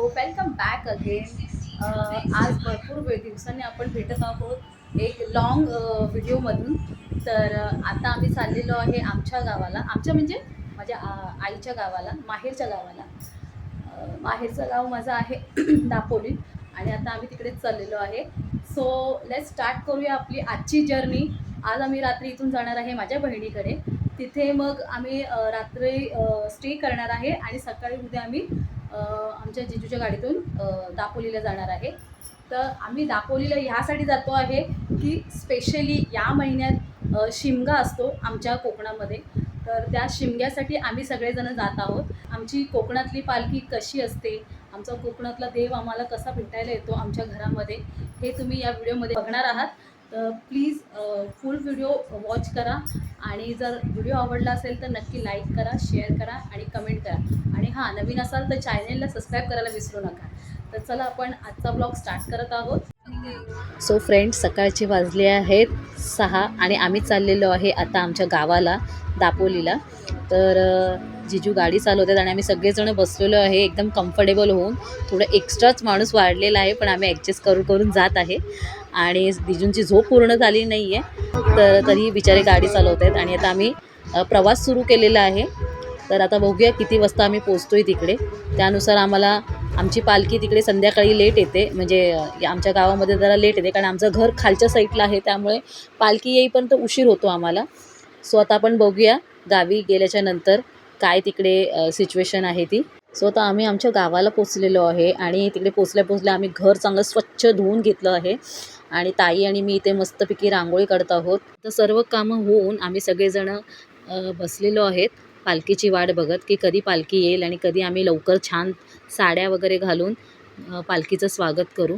Welcome back again. आज भरपूर दिवसांनी आपण भेटत आहोत एक लॉंग व्हिडिओमधून. तर आता आम्ही चाललेलो आहे आमच्या गावाला, आमच्या म्हणजे माझ्या आईच्या गावाला, माहेरच्या गावाला. माहेरचं गाव माझं आहे दापोली आणि आता आम्ही तिकडेच चाललेलो आहे. सो लेट्स स्टार्ट करूया आपली आजची जर्नी. आज आम्ही रात्री इथून जाणार आहे माझ्या बहिणीकडे. तिथे मग आम्ही रात्री स्टे करणार आहे आणि सकाळी उद्या आम्ही आमच्या जिजूच्या गाडीतून दापोलीला जाणार आहे. तर आम्ही दापोलीला ह्यासाठी जातो आहे की स्पेशली या महिन्यात शिमगा असतो आमच्या कोकणामध्ये. तर त्या शिमग्यासाठी आम्ही सगळेजण जात आहोत. आमची कोकणातली पालखी कशी असते, आमचा कोकणातला देव आम्हाला कसा भेटायला येतो आमच्या घरामध्ये, हे तुम्ही या व्हिडिओमध्ये बघणार आहात. तर प्लीज फुल व्हिडिओ वॉच करा आणि जर व्हिडिओ आवडला असेल तर नक्की लाईक करा, शेअर करा आणि कमेंट करा. आणि हां, नवीन असाल तर चॅनेलला सबस्क्राईब करायला विसरू नका. तर चला आपण आजचा ब्लॉग स्टार्ट करत आहोत. सो फ्रेंड्स, सकाळचे वाजले आहेत 6 आणि आम्ही चाललेलो आहे आता आमच्या गावाला दापोलीला. तर जिजू गाडी चालवतात आणि आम्ही सगळेजण बसलेलो आहे एकदम कम्फर्टेबल होऊन. थोडं एक्स्ट्राच माणूस वाढलेला आहे पण आम्ही ॲडजस्ट करून जात आहे. आणि जिजूंची झोप पूर्ण झाली नाही आहे तर तरी बिचारे गाडी चालवत आहेत. आणि आता आम्ही प्रवास सुरू केलेला आहे. तर आता बघूया किती वाजता आम्ही पोचतो आहे तिकडे. त्यानुसार आम्हाला आमची पालखी तिकडे संध्याकाळी लेट येते, म्हणजे आमच्या गावामध्ये जरा लेट येते कारण आमचं घर खालच्या साईडला आहे, त्यामुळे पालखी येईपर्यंत उशीर होतो आम्हाला. सो आता आपण बघूया गावी गेल्याच्या नंतर काय तिकडे सिच्युएशन आहे ती. सो आता आम्ही आमच्या गावाला पोचलेलो आहे आणि तिकडे पोचल्या आम्ही घर चांगलं स्वच्छ धुवून घेतलं आहे आणि ताई आणि मी इथे मस्तपैकी रांगोळी काढत आहोत. तर सर्व कामं होऊन आम्ही सगळेजण बसलेलो आहेत पालखीची वाट बघत की कधी पालखी येईल आणि कधी आम्ही लवकर छान साड्या वगैरे घालून पालखीचं स्वागत करू.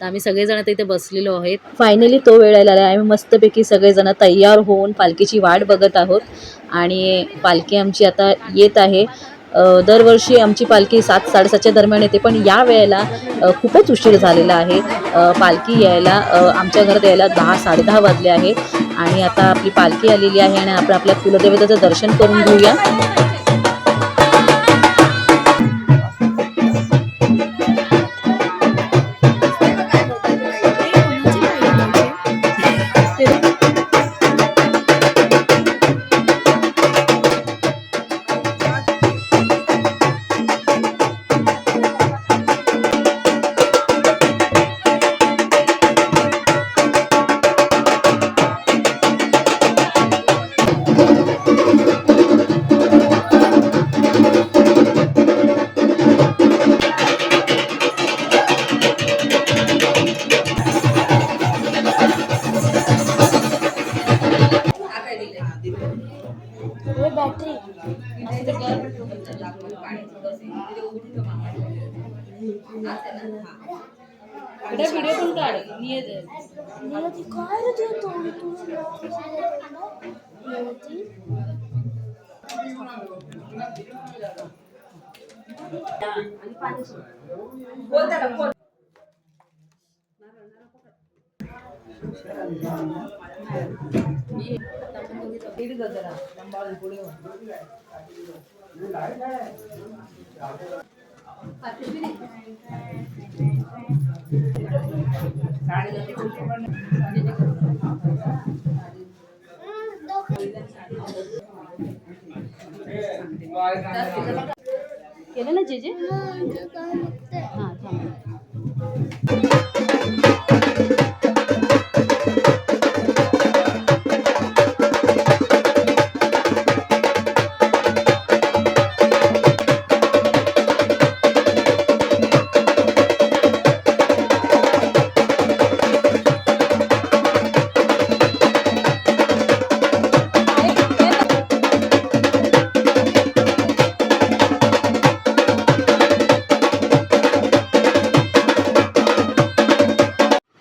तर आम्ही सगळेजण तिथे बसलेलो आहेत. फायनली तो वेळ आलेला आहे. आम्ही मस्तपैकी सगळेजण तयार होऊन पालखीची वाट बघत आहोत आणि पालखी आमची आता येत आहे. दरवर्षी आमची पालखी 7-7:30च्या दरम्यान येते, पण या वेळेला खूपच उशीर झालेला आहे. पालखी यायला आमच्या घरात यायला 10-10:30 वाजले आहेत आणि आता आपली पालखी आलेली आहे आणि आपण आपल्या कुलदेवतेचं दर्शन करून घेऊया. बॅटरी व्हिडिओ पण काढ. केलं ना जे हां थांब.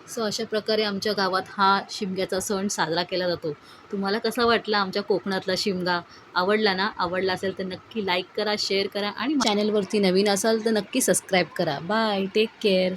सो अशा प्रकारे आमच्या गावात हा शिमग्याचा सण साजरा केला जातो. तुम्हाला कसा वाटला आमच्या कोकणातला शिमगा? आवडला ना? आवडला असेल तर नक्की लाईक करा, शेअर करा आणि चॅनलवरती नवीन असाल तर नक्की सबस्क्राईब करा. Bye, take care.